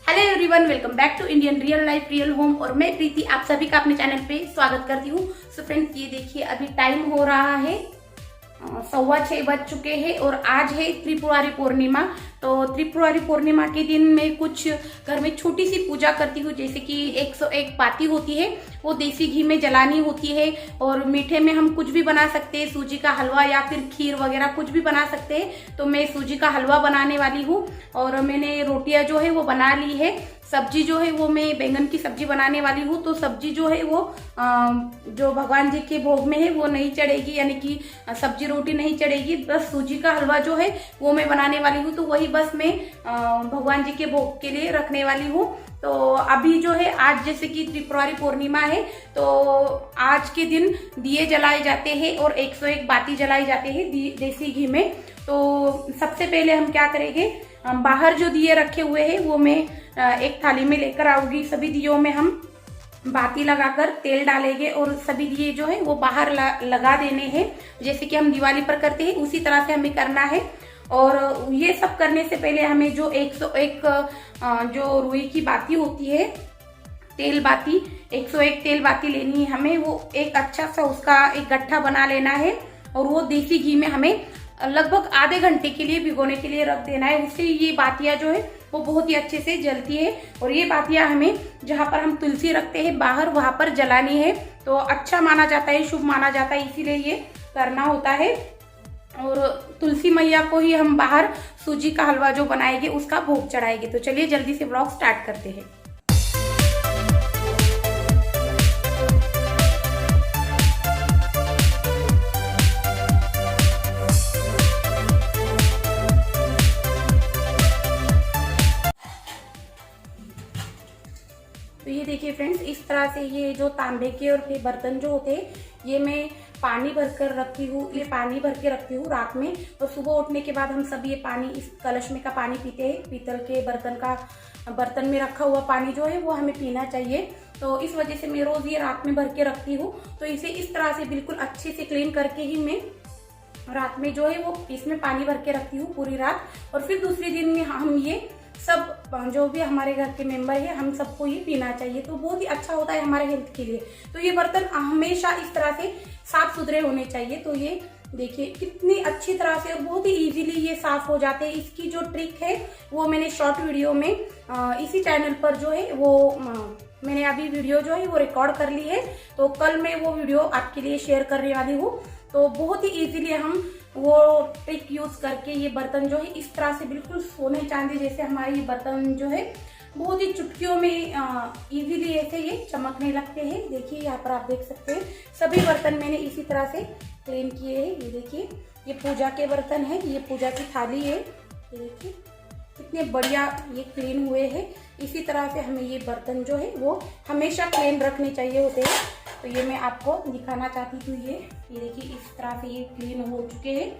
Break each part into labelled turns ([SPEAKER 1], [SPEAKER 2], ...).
[SPEAKER 1] Hello everyone, welcome back to Indian real life real home. और मैं प्रीति आप सभी का अपने चैनल पे स्वागत करती हूँ। सो फ्रेंड्स, ये देखिए अभी टाइम हो रहा है 6:15 बज चुके हैं और आज है त्रिपुरारी पूर्णिमा। तो त्रिपुरारी पूर्णिमा के दिन मैं कुछ घर में छोटी सी पूजा करती हूँ, जैसे कि 101 पाती होती है, वो देसी घी में जलानी होती है। और मीठे में हम कुछ भी बना सकते हैं, सूजी का हलवा या फिर खीर वगैरह कुछ भी बना सकते हैं। तो मैं सूजी का हलवा बनाने वाली हूँ और मैंने रोटियां जो है वो बना ली है। सब्जी जो है वो मैं बैंगन की सब्जी बनाने वाली हूँ। तो सब्जी जो है वो जो भगवान जी के भोग में है वो नहीं चढ़ेगी, यानी कि सब्जी रोटी नहीं चढ़ेगी। बस सूजी का हलवा जो है वो मैं बनाने वाली हूँ, तो वही बस मैं भगवान जी के भोग के लिए रखने वाली हूँ। तो अभी जो है आज जैसे कि त्रिपुरारी पूर्णिमा है, तो आज के दिन दिए जलाए जाते हैं और 101 बाती जलाई जाते हैं देसी घी में। तो सबसे पहले हम क्या करेंगे, बाहर जो दिए रखे हुए हैं वो मैं एक थाली में लेकर आऊंगी। सभी दियों में हम बाती लगाकर तेल डालेंगे और सभी दिए जो है वो बाहर लगा देने हैं, जैसे कि हम दिवाली पर करते हैं उसी तरह से हमें करना है। और ये सब करने से पहले हमें जो 101 जो रुई की बाती होती है, तेल बाती, 101 तेल बाती लेनी है हमें। वो एक अच्छा सा उसका एक गट्ठा बना लेना है और वो देसी घी में हमें लगभग आधे घंटे के लिए भिगोने के लिए रख देना है। उससे ये बातियां जो है वो बहुत ही अच्छे से जलती है। और ये बातियां हमें जहां पर हम तुलसी रखते हैं बाहर, वहां पर जलानी है। तो अच्छा माना जाता है, शुभ माना जाता है, इसीलिए ये करना होता है। और तुलसी मैया को ही हम बाहर सूजी का हलवा जो बनाएंगे उसका भोग चढ़ाएंगे। तो चलिए जल्दी से व्लॉग स्टार्ट करते हैं। तो ये देखिए फ्रेंड्स, इस तरह से ये जो तांबे के और फिर बर्तन जो होते हैं, ये मैं पानी भर कर रखती हूँ। ये पानी भर के रखती हूँ रात में, और सुबह उठने के बाद हम सब ये पानी इस कलश में का पानी पीते हैं। पीतल के बर्तन में रखा हुआ पानी जो है वो हमें पीना चाहिए। तो इस वजह से मैं रोज ये रात में भर के रखती हूँ। तो इसे इस तरह से बिल्कुल अच्छे से क्लीन करके ही मैं रात में जो है वो इसमें पानी भर के रखती हूँ पूरी रात। और फिर दूसरे दिन में हम ये सब जो भी हमारे घर के मेंबर है हम सबको ये पीना चाहिए। तो बहुत ही अच्छा होता है हमारे हेल्थ के लिए। तो ये बर्तन हमेशा इस तरह से साफ सुथरे होने चाहिए। तो ये देखिए कितनी अच्छी तरह से और बहुत ही इजीली ये साफ हो जाते हैं। इसकी जो ट्रिक है वो मैंने शॉर्ट वीडियो में इसी चैनल पर जो है वो मैंने अभी वीडियो जो है वो रिकॉर्ड कर ली है। तो कल मैं वो वीडियो आपके लिए शेयर करने वाली हूँ। तो बहुत ही इजीली हम वो ट्रिक यूज करके ये बर्तन जो है इस तरह से बिल्कुल सोने चांदी जैसे हमारे ये बर्तन जो है बहुत ही चुटकियों में इजीली ऐसे ये चमकने लगते हैं। देखिए यहाँ पर आप देख सकते हैं सभी बर्तन मैंने इसी तरह से क्लीन किए हैं। ये देखिए ये पूजा के बर्तन है, ये पूजा की थाली है। ये देखिए कितने बढ़िया ये क्लीन हुए हैं। इसी तरह से हमें ये बर्तन जो है वो हमेशा क्लीन रखने चाहिए होते हैं। तो ये मैं आपको दिखाना चाहती थी। ये देखिए इस तरह से ये क्लीन हो चुके हैं,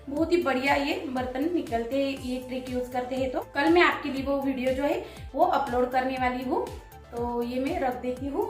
[SPEAKER 1] बहुत ही बढ़िया ये बर्तन निकलते हैं ये ट्रिक यूज करते हैं। तो कल मैं आपके लिए वो वीडियो जो है वो अपलोड करने वाली हूँ। तो ये मैं रख देती हूँ।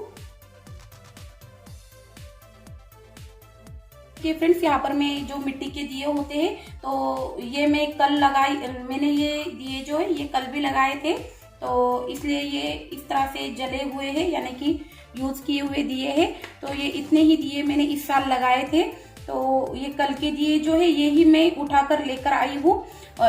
[SPEAKER 1] फ्रेंड्स, यहाँ पर मैं जो मिट्टी के दिए होते हैं तो ये मैं कल लगाई, मैंने ये दिए जो है ये कल भी लगाए थे। तो इसलिए ये इस तरह से जले हुए हैं, यानी कि यूज किए हुए दिए हैं। तो ये इतने ही दिए मैंने इस साल लगाए थे। तो ये कल के दिए जो है ये ही मैं उठाकर लेकर आई हूँ।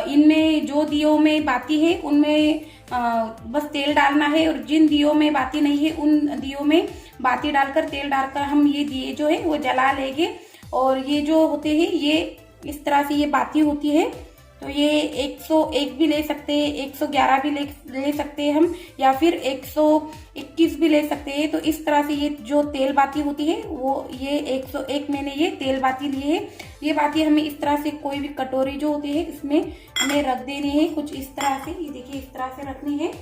[SPEAKER 1] इनमें जो दियों में बाती है उनमें बस तेल डालना है, और जिन दियों में बाती नहीं है उन दियों में बाती डालकर तेल डालकर हम ये दिए जो है वो जला लेंगे। और ये जो होते हैं ये इस तरह से ये बाती होती है। तो ये 101 भी ले सकते हैं, 111 भी ले सकते हैं हम, या फिर 121 भी ले सकते हैं। तो इस तरह से ये जो तेल बाती होती है वो ये 101 मैंने ये तेल बाती लिए है। ये बाती हमें इस तरह से कोई भी कटोरी जो होती है इसमें हमें रख देनी है कुछ इस तरह से। ये देखिए इस तरह से रखनी है।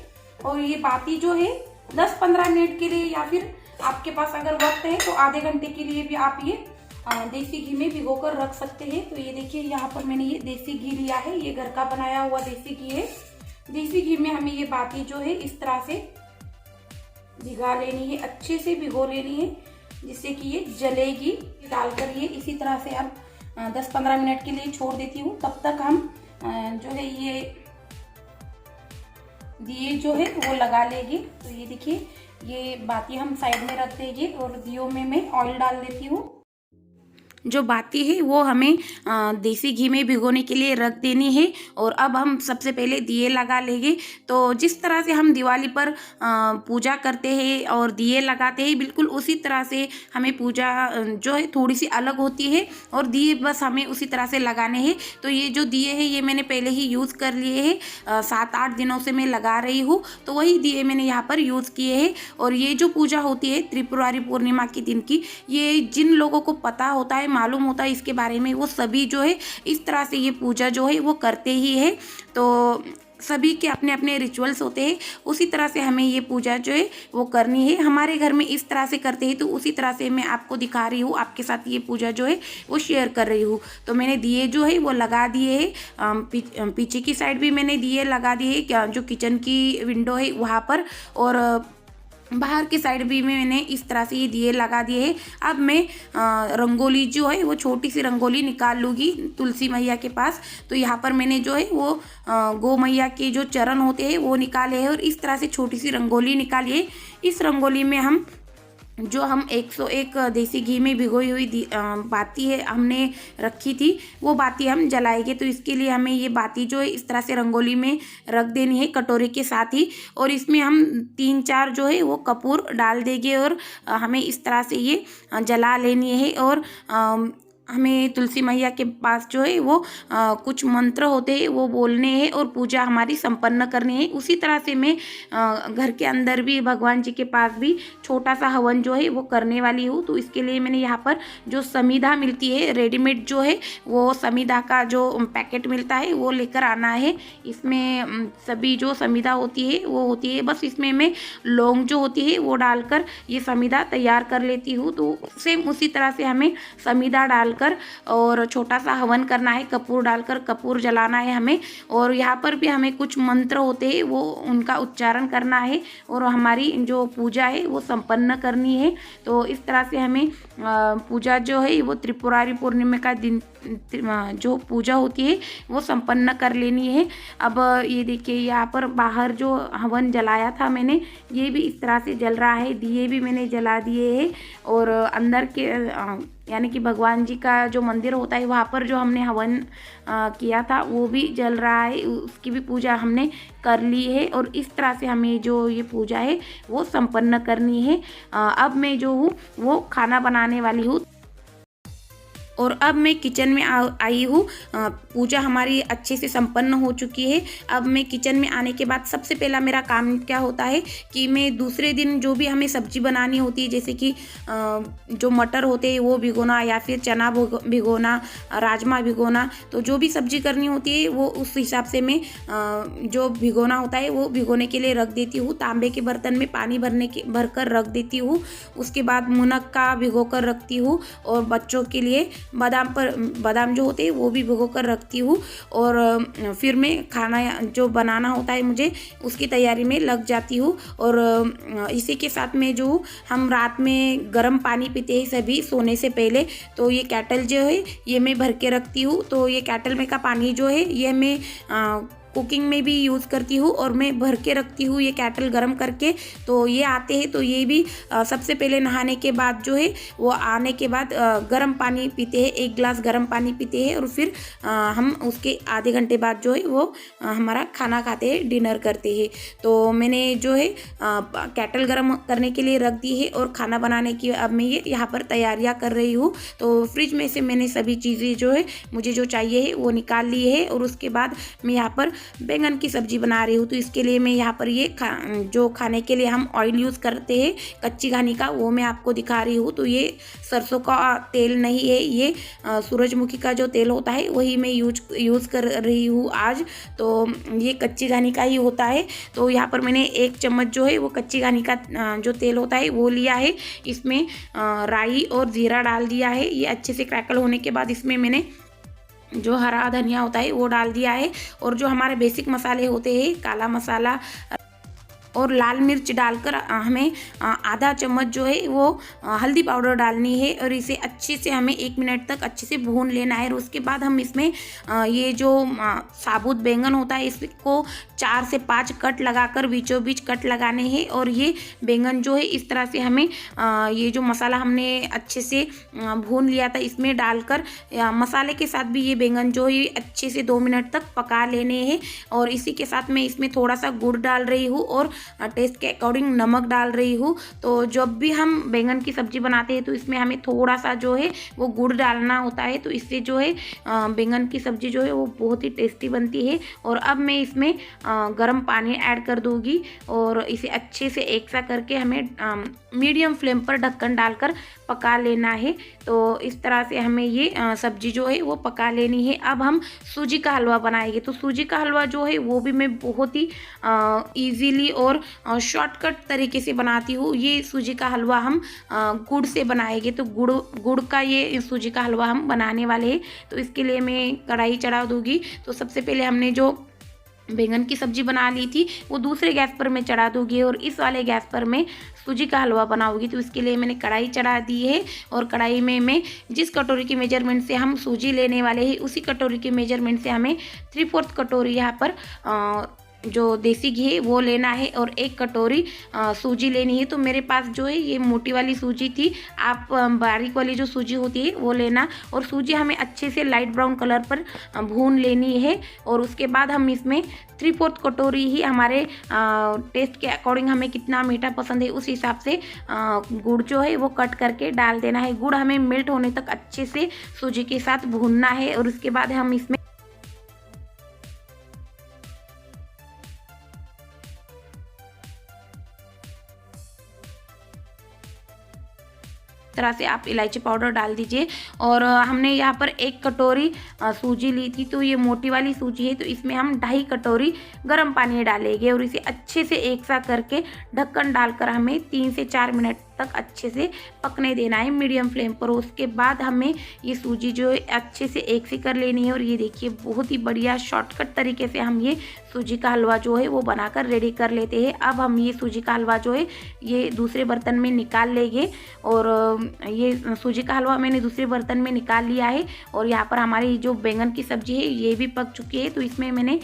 [SPEAKER 1] और ये बाती जो है 10-15 मिनट के लिए, या फिर आपके पास अगर वक्त है तो आधे घंटे के लिए भी आप ये देसी घी में भिगोकर रख सकते हैं। तो ये देखिए यहाँ पर मैंने ये देसी घी लिया है, ये घर का बनाया हुआ देसी घी है। देसी घी में हमें ये बाती जो है इस तरह से भिगा लेनी है, अच्छे से भिगो लेनी है, जिससे कि ये जलेगी। डालकर ये इसी तरह से अब 10-15 मिनट के लिए छोड़ देती हूँ। तब तक हम जो है ये दिए जो है वो लगा लेंगे। तो ये देखिए, ये बाती हम साइड में रख देंगे और दियों में मैं ऑयल डाल देती हूँ। जो बाती है वो हमें देसी घी में भिगोने के लिए रख देनी है। और अब हम सबसे पहले दिए लगा लेंगे। तो जिस तरह से हम दिवाली पर पूजा करते हैं और दिए लगाते हैं, बिल्कुल उसी तरह से हमें पूजा जो है थोड़ी सी अलग होती है, और दिए बस हमें उसी तरह से लगाने हैं। तो ये जो दिए हैं ये मैंने पहले ही यूज़ कर लिए हैं, 7-8 दिनों से मैं लगा रही हूँ। तो वही दिए मैंने यहाँ पर यूज़ किए हैं। और ये जो पूजा होती है त्रिपुरारी पूर्णिमा के दिन की, ये जिन लोगों को पता होता है, मालूम होता है इसके बारे में, वो सभी जो है इस तरह से ये पूजा जो है वो करते ही है। तो सभी के अपने अपने रिचुअल्स होते हैं, उसी तरह से हमें ये पूजा जो है वो करनी है। हमारे घर में इस तरह से करते हैं, तो उसी तरह से मैं आपको दिखा रही हूँ, आपके साथ ये पूजा जो है वो शेयर कर रही हूँ। तो मैंने दिए जो है वो लगा दिए हैं, पीछे की साइड भी मैंने दिए लगा दिए हैं, जो किचन की विंडो है वहाँ पर, और बाहर की साइड भी मैंने इस तरह से ये दिए लगा दिए हैं। अब मैं रंगोली जो है वो छोटी सी रंगोली निकाल लूँगी तुलसी मैया के पास। तो यहाँ पर मैंने जो है वो गौ मैया के जो चरण होते हैं वो निकाले हैं, और इस तरह से छोटी सी रंगोली निकाली है। इस रंगोली में हम 101 देसी घी में भिगोई हुई बाती है हमने रखी थी, वो बाती हम जलाएंगे। तो इसके लिए हमें ये बाती जो है इस तरह से रंगोली में रख देनी है कटोरे के साथ ही, और इसमें हम 3-4 जो है वो कपूर डाल देंगे, और हमें इस तरह से ये जला लेनी है। और हमें तुलसी मैया के पास जो है वो कुछ मंत्र होते हैं वो बोलने हैं, और पूजा हमारी संपन्न करनी है। उसी तरह से मैं घर के अंदर भी भगवान जी के पास भी छोटा सा हवन जो है वो करने वाली हूँ। तो इसके लिए मैंने यहाँ पर जो समीधा मिलती है रेडीमेड, जो है वो समीधा का जो पैकेट मिलता है वो लेकर आना है। इसमें सभी जो समीधा होती है वो होती है, बस इसमें मैं लौंग जो होती है वो डालकर ये समीधा तैयार कर लेती हूँ। तो सेम उसी तरह से हमें समीधा डाल कर और छोटा सा हवन करना है, कपूर डालकर कपूर जलाना है हमें। और यहाँ पर भी हमें कुछ मंत्र होते हैं वो उनका उच्चारण करना है, और हमारी जो पूजा है वो संपन्न करनी है। तो इस तरह से हमें पूजा जो है वो त्रिपुरारी पूर्णिमा का दिन जो पूजा होती है वो संपन्न कर लेनी है। अब ये देखिए, यहाँ पर बाहर जो हवन जलाया था मैंने, ये भी इस तरह से जल रहा है। दिए भी मैंने जला दिए हैं, और अंदर के यानी कि भगवान जी का जो मंदिर होता है वहाँ पर जो हमने हवन किया था वो भी जल रहा है, उसकी भी पूजा हमने कर ली है। और इस तरह से हमें जो ये पूजा है वो संपन्न करनी है। अब मैं जो हूँ वो खाना बनाने वाली हूँ, और अब मैं किचन में आई हूँ। पूजा हमारी अच्छे से संपन्न हो चुकी है। अब मैं किचन में आने के बाद सबसे पहला मेरा काम क्या होता है कि मैं दूसरे दिन जो भी हमें सब्जी बनानी होती है, जैसे कि जो मटर होते हैं वो भिगोना, या फिर चना भिगोना, राजमा भिगोना, तो जो भी सब्जी करनी होती है वो उस हिसाब से मैं जो भिगोना होता है वो भिगोने के लिए रख देती हूँ। तांबे के बर्तन में पानी भरकर रख देती हूँ। उसके बाद मुनक्का का भिगो कर रखती हूँ, और बच्चों के लिए बादाम जो होते हैं वो भी भिगो कर रखती हूँ। और फिर मैं खाना जो बनाना होता है मुझे उसकी तैयारी में लग जाती हूँ। और इसी के साथ में जो हम रात में गर्म पानी पीते हैं सभी सोने से पहले, तो ये कैटल जो है ये मैं भर के रखती हूँ। तो ये कैटल में का पानी जो है ये मैं कुकिंग में भी यूज़ करती हूँ, और मैं भर के रखती हूँ ये कैटल गर्म करके। तो ये आते हैं तो ये भी सबसे पहले नहाने के बाद जो है वो आने के बाद गर्म पानी पीते हैं, 1 गिलास गर्म पानी पीते हैं, और फिर हम उसके आधे घंटे बाद जो है वो हमारा खाना खाते हैं, डिनर करते हैं। तो मैंने जो है कैटल गर्म करने के लिए रख दी है, और खाना बनाने की अब मैं ये यहाँ पर तैयारियाँ कर रही हूँ। तो फ्रिज में से मैंने सभी चीज़ें जो है मुझे जो चाहिए है वो निकाल ली है, और उसके बाद मैं यहाँ पर बैंगन की सब्जी बना रही हूँ। तो इसके लिए मैं यहाँ पर ये जो खाने के लिए हम ऑयल यूज़ करते हैं कच्ची घानी का, वो मैं आपको दिखा रही हूँ। तो ये सरसों का तेल नहीं है, ये सूरजमुखी का जो तेल होता है वही मैं यूज़ कर रही हूँ आज। तो ये कच्ची घानी का ही होता है। तो यहाँ पर मैंने 1 चम्मच जो है वो कच्ची घानी का जो तेल होता है वो लिया है। इसमें राई और जीरा डाल दिया है। ये अच्छे से क्रैकल होने के बाद इसमें मैंने जो हरा धनिया होता है वो डाल दिया है, और जो हमारे बेसिक मसाले होते हैं काला मसाला, और लाल मिर्च डालकर हमें आधा चम्मच जो है वो हल्दी पाउडर डालनी है और इसे अच्छे से हमें 1 मिनट तक अच्छे से भून लेना है। और उसके बाद हम इसमें ये जो साबुत बैंगन होता है इसको 4 से 5 कट लगाकर बीचों बीच कट लगाने हैं। और ये बैंगन जो है इस तरह से हमें ये जो मसाला हमने अच्छे से भून लिया था इसमें डालकर मसाले के साथ भी ये बैंगन जो है अच्छे से 2 मिनट तक पका लेने हैं। और इसी के साथ मैं इसमें थोड़ा सा गुड़ डाल रही हूँ और टेस्ट के अकॉर्डिंग नमक डाल रही हूँ। तो जब भी हम बैंगन की सब्जी बनाते हैं तो इसमें हमें थोड़ा सा जो है वो गुड़ डालना होता है, तो इससे जो है बैंगन की सब्जी जो है वो बहुत ही टेस्टी बनती है। और अब मैं इसमें गर्म पानी ऐड कर दूँगी और इसे अच्छे से एक सा करके हमें मीडियम फ्लेम पर ढक्कन डालकर पका लेना है। तो इस तरह से हमें ये सब्जी जो है वो पका लेनी है। अब हम सूजी का हलवा बनाएंगे। तो सूजी का हलवा जो है वो भी मैं बहुत ही इजीली और शॉर्टकट तरीके से बनाती हूँ। ये सूजी का हलवा हम गुड़ से बनाएंगे। तो गुड़ का ये सूजी का हलवा हम बनाने वाले हैं। तो इसके लिए मैं कढ़ाई चढ़ा दूँगी। तो सबसे पहले हमने जो बैंगन की सब्जी बना ली थी वो दूसरे गैस पर मैं चढ़ा दूँगी और इस वाले गैस पर मैं सूजी का हलवा बनाऊंगी। तो इसके लिए मैंने कढ़ाई चढ़ा दी है और कढ़ाई में मैं जिस कटोरी की मेजरमेंट से हम सूजी लेने वाले हैं उसी कटोरी की मेजरमेंट से हमें 3/4 कटोरी यहाँ पर जो देसी घी है वो लेना है और 1 कटोरी सूजी लेनी है। तो मेरे पास जो है ये मोटी वाली सूजी थी, आप बारीक वाली जो सूजी होती है वो लेना। और सूजी हमें अच्छे से लाइट ब्राउन कलर पर भून लेनी है। और उसके बाद हम इसमें 3/4 कटोरी ही हमारे टेस्ट के अकॉर्डिंग हमें कितना मीठा पसंद है उस हिसाब से गुड़ जो है वो कट करके डाल देना है। गुड़ हमें मेल्ट होने तक अच्छे से सूजी के साथ भूनना है। और उसके बाद हम इसमें तरह से आप इलायची पाउडर डाल दीजिए। और हमने यहाँ पर 1 कटोरी सूजी ली थी, तो ये मोटी वाली सूजी है, तो इसमें हम 2.5 कटोरी गर्म पानी डालेंगे और इसे अच्छे से एक सा करके ढक्कन डालकर हमें 3 से 4 मिनट तक अच्छे से पकने देना है मीडियम फ्लेम पर। उसके बाद हमें ये सूजी जो है अच्छे से एक सी कर लेनी है। और ये देखिए बहुत ही बढ़िया शॉर्टकट तरीके से हम ये सूजी का हलवा जो है वो बनाकर रेडी कर लेते हैं। अब हम ये सूजी का हलवा जो है ये दूसरे बर्तन में निकाल लेंगे। और ये सूजी का हलवा मैंने दूसरे बर्तन में निकाल लिया है। और यहाँ पर हमारी जो बैंगन की सब्जी है ये भी पक चुकी है। तो इसमें मैंने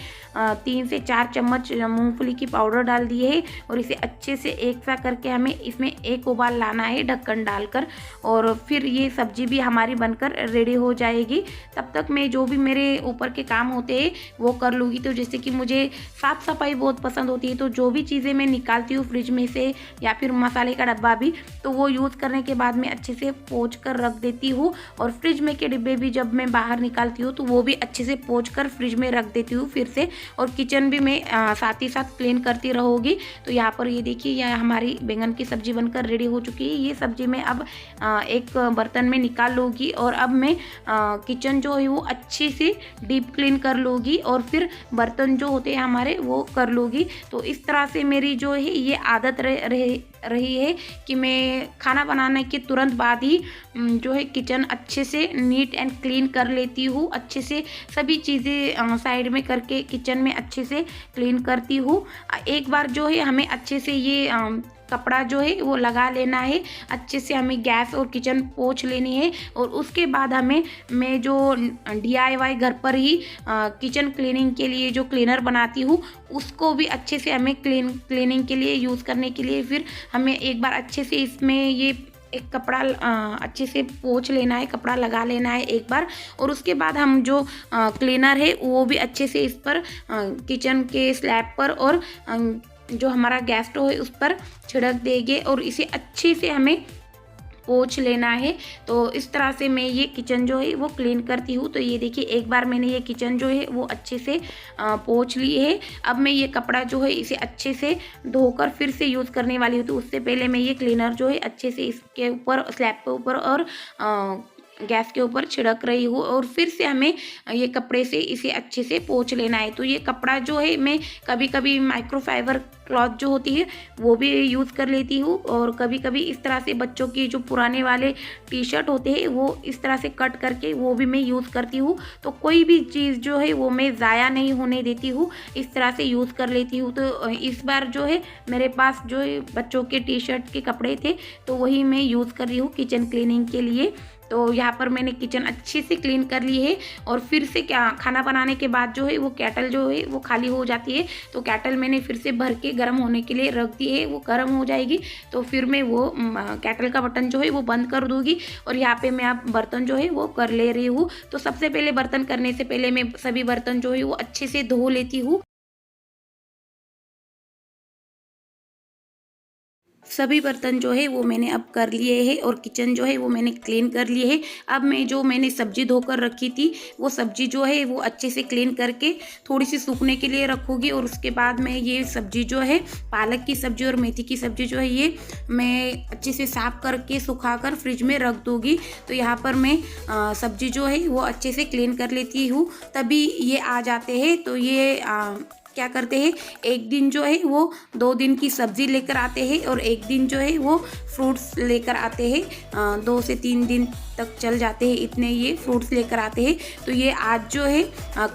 [SPEAKER 1] 3 से 4 चम्मच मूंगफली की पाउडर डाल दी है और इसे अच्छे से एक सा करके हमें इसमें एक उबाल लाना है ढक्कन डालकर। और फिर ये सब्जी भी हमारी बनकर रेडी हो जाएगी। तब तक मैं जो भी मेरे ऊपर के काम होते हैं वो कर लूँगी। तो जैसे कि मुझे साफ़ सफाई बहुत पसंद होती है, तो जो भी चीज़ें मैं निकालती हूँ फ्रिज में से या फिर मसाले का डब्बा भी, तो वो यूज़ करने के बाद मैं अच्छे से पोंछ कर रख देती हूँ। और फ्रिज में के डिब्बे भी जब मैं बाहर निकालती हूँ तो वो भी अच्छे से पोंछ कर फ्रिज में रख देती हूँ फिर से। और किचन भी मैं साथ ही साथ क्लीन करती रहूँगी। तो यहाँ पर ये देखिए यह हमारी बैंगन की सब्जी बनकर रेडी हो चुकी है। ये सब्जी मैं अब एक बर्तन में निकाल लूँगी और अब मैं किचन जो है वो अच्छे से डीप क्लीन कर लूँगी और फिर बर्तन जो होते हैं हमारे वो कर लूँगी। तो इस तरह से मेरी जो है ये आदत रही है कि मैं खाना बनाने के तुरंत बाद ही जो है किचन अच्छे से नीट एंड क्लीन कर लेती हूँ। अच्छे से सभी चीज़ें साइड में करके किचन में अच्छे से क्लीन करती हूँ। एक बार जो है हमें अच्छे से ये कपड़ा जो है वो लगा लेना है, अच्छे से हमें गैस और किचन पोंछ लेनी है। और उसके बाद मैं जो DIY घर पर ही किचन क्लीनिंग के लिए जो क्लीनर बनाती हूँ उसको भी अच्छे से हमें क्लीनिंग के लिए यूज़ करने के लिए फिर हमें एक बार अच्छे से इसमें ये एक कपड़ा अच्छे से पोंछ लेना है, कपड़ा लगा लेना है एक बार। और उसके बाद हम जो क्लीनर है वो भी अच्छे से इस पर किचन के स्लैब पर और जो हमारा गैस स्टोव है उस पर छिड़क देंगे और इसे अच्छे से हमें पोंछ लेना है। तो इस तरह से मैं ये किचन जो है वो क्लीन करती हूँ। तो ये देखिए एक बार मैंने ये किचन जो है वो अच्छे से पोंछ ली है। अब मैं ये कपड़ा जो है इसे अच्छे से धोकर फिर से यूज़ करने वाली हूँ। तो उससे पहले मैं ये क्लीनर जो है अच्छे से इसके ऊपर स्लैब के ऊपर और गैस के ऊपर छिड़क रही हूँ और फिर से हमें ये कपड़े से इसे अच्छे से पोंछ लेना है। तो ये कपड़ा जो है मैं कभी कभी माइक्रोफाइबर क्लॉथ जो होती है वो भी यूज़ कर लेती हूँ, और कभी कभी इस तरह से बच्चों की जो पुराने वाले टी शर्ट होते हैं वो इस तरह से कट करके वो भी मैं यूज़ करती हूँ। तो कोई भी चीज़ जो है वो मैं ज़ाया नहीं होने देती हूँ, इस तरह से यूज़ कर लेती हूँ। तो इस बार जो है मेरे पास जो है बच्चों के टी शर्ट के कपड़े थे तो वही मैं यूज़ कर रही हूँ किचन क्लीनिंग के लिए। तो यहाँ पर मैंने किचन अच्छे से क्लीन कर ली है, और फिर से क्या खाना बनाने के बाद जो है वो केटल जो है वो खाली हो जाती है, तो केटल मैंने फिर से भर के गर्म होने के लिए रख दी है। वो गर्म हो जाएगी तो फिर मैं वो केटल का बटन जो है वो बंद कर दूँगी। और यहाँ पे मैं अब बर्तन जो है वो कर ले रही हूँ। तो सबसे पहले बर्तन करने से पहले मैं सभी बर्तन जो है वो अच्छे से धो लेती हूँ। सभी बर्तन जो है वो मैंने अब कर लिए हैं और किचन जो है वो मैंने क्लीन कर लिए है। अब मैं जो मैंने सब्जी धोकर रखी थी वो सब्जी जो है वो अच्छे से क्लीन करके थोड़ी सी सूखने के लिए रखूँगी, और उसके बाद मैं ये सब्जी जो है पालक की सब्जी और मेथी की सब्जी जो है ये मैं अच्छे से साफ़ करके सुखाकर फ्रिज में रख दूँगी। तो यहाँ पर मैं सब्जी जो है वो अच्छे से क्लीन कर लेती हूँ, तभी ये आ जाते हैं। तो ये क्या करते हैं, एक दिन जो है वो 2 दिन की सब्ज़ी लेकर आते हैं और एक दिन जो है वो फ्रूट्स लेकर आते हैं। 2 से 3 दिन तक चल जाते हैं, इतने ये फ्रूट्स लेकर आते हैं। तो ये आज जो है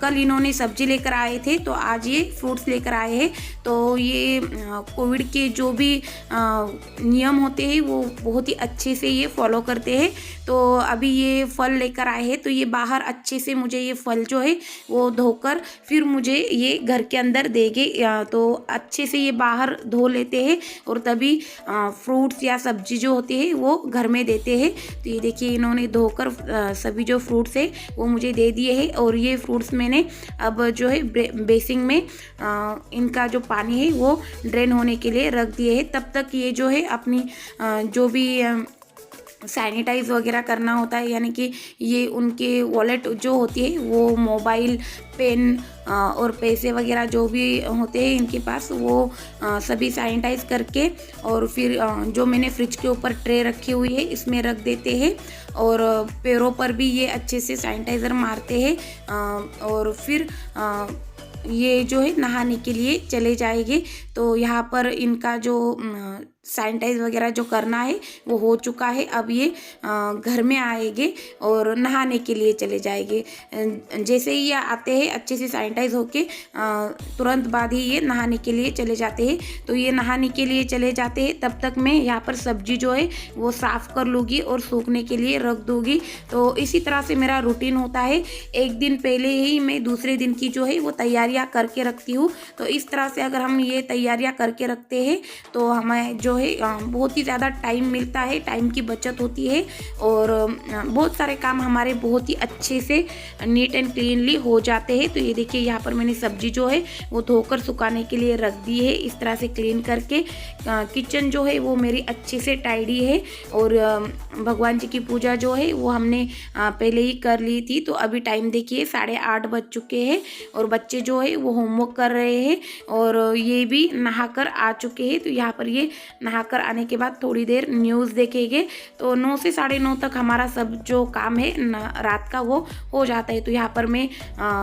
[SPEAKER 1] कल इन्होंने सब्ज़ी लेकर आए थे तो आज ये फ्रूट्स लेकर आए हैं। तो ये कोविड के जो भी नियम होते हैं वो बहुत ही अच्छे से ये फॉलो करते हैं। तो अभी ये फल लेकर आए हैं, तो ये बाहर अच्छे से मुझे ये फल जो है वो धोकर फिर मुझे ये घर के अंदर देंगे। तो अच्छे से ये बाहर धो लेते हैं और तभी फ्रूट्स या सब्जी जो होती है वो घर में देते हैं। तो ये देखिए इन्होंने धोकर सभी जो फ्रूट्स है वो मुझे दे दिए हैं, और ये फ्रूट्स मैंने अब जो है बेसिन में इनका जो पानी है वो ड्रेन होने के लिए रख दिए हैं। तब तक ये जो है अपनी जो भी सैनिटाइज़ वगैरह करना होता है, यानी कि ये उनके वॉलेट जो होती है वो मोबाइल, पेन और पैसे वगैरह जो भी होते हैं इनके पास वो सभी सैनिटाइज़ करके, और फिर जो मैंने फ्रिज के ऊपर ट्रे रखी हुई है इसमें रख देते हैं, और पैरों पर भी ये अच्छे से सैनिटाइज़र मारते हैं। और फिर ये जो है नहाने के लिए चले जाएंगे। तो यहाँ पर इनका जो सैनिटाइज वगैरह जो करना है वो हो चुका है। अब ये घर में आएंगे और नहाने के लिए चले जाएंगे। जैसे ही ये आते हैं अच्छे से सैनिटाइज होके तुरंत बाद ही ये नहाने के लिए चले जाते हैं। तो ये नहाने के लिए चले जाते हैं, तब तक मैं यहाँ पर सब्जी जो है वो साफ़ कर लूँगी और सूखने के लिए रख दूँगी। तो इसी तरह से मेरा रूटीन होता है। एक दिन पहले ही मैं दूसरे दिन की जो है वो तैयारियाँ करके रखती हूँ। तो इस तरह से अगर हम ये तैयारियाँ करके रखते हैं तो हमें जो है बहुत ही ज़्यादा टाइम मिलता है, टाइम की बचत होती है, और बहुत सारे काम हमारे बहुत ही अच्छे से नीट एंड क्लीनली हो जाते हैं। तो ये देखिए यहाँ पर मैंने सब्जी जो है वो धोकर सुखाने के लिए रख दी है। इस तरह से क्लीन करके किचन जो है वो मेरी अच्छे से टाइडी है, और भगवान जी की पूजा जो है वो हमने पहले ही कर ली थी। तो अभी टाइम देखिए 8:30 बज चुके हैं, और बच्चे जो है वो होमवर्क कर रहे हैं, और ये भी नहाकर आ चुके हैं। तो यहाँ पर ये नहाकर आने के बाद थोड़ी देर न्यूज़ देखेंगे। तो 9 से 9:30 तक हमारा सब जो काम है रात का वो हो जाता है। तो यहाँ पर मैं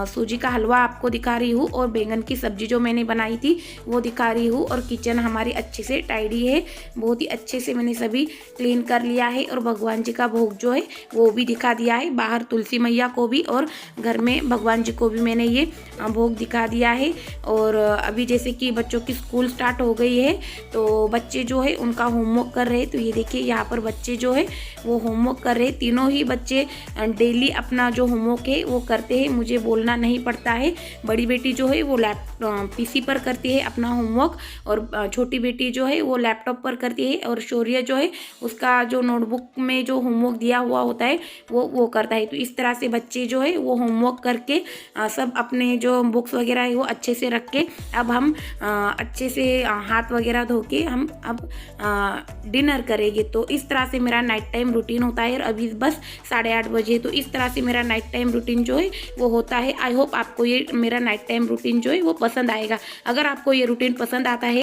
[SPEAKER 1] सूजी का हलवा आपको दिखा रही हूँ, और बैंगन की सब्जी जो मैंने बनाई थी वो दिखा रही हूँ, और किचन हमारी अच्छे से टाइडी है, बहुत ही अच्छे से मैंने सभी क्लीन कर लिया है। और भगवान जी का भोग जो है वो भी दिखा दिया है, बाहर तुलसी मैया को भी और घर में भगवान जी को भी मैंने ये भोग दिखा दिया है। और अभी जैसे कि बच्चों की स्कूल स्टार्ट हो गई है तो बच्चे जो है उनका होमवर्क कर रहे हैं। तो ये देखिए यहाँ पर बच्चे जो है वो होमवर्क कर रहे हैं। तीनों ही बच्चे डेली अपना जो होमवर्क है वो करते हैं, मुझे बोलना नहीं पड़ता है। बड़ी बेटी जो है वो पीसी पर करती है अपना होमवर्क, और छोटी बेटी जो है वो लैपटॉप पर करती है, और शौर्य जो है उसका जो नोटबुक में जो होमवर्क दिया हुआ होता है वो करता है। तो इस तरह से बच्चे जो है वो होमवर्क करके सब अपने जो बुक्स वगैरह है वो अच्छे से रख के अब हम अच्छे से हाथ वगैरह धो के हम अब डिनर करेंगे। तो इस तरह से मेरा नाइट टाइम रूटीन होता है, और अभी बस 8:30 बजे। तो इस तरह से मेरा नाइट टाइम रूटीन जो है वो होता है। आई होप आपको ये मेरा नाइट टाइम रूटीन जो है वो पसंद आएगा। अगर आपको ये रूटीन पसंद आता है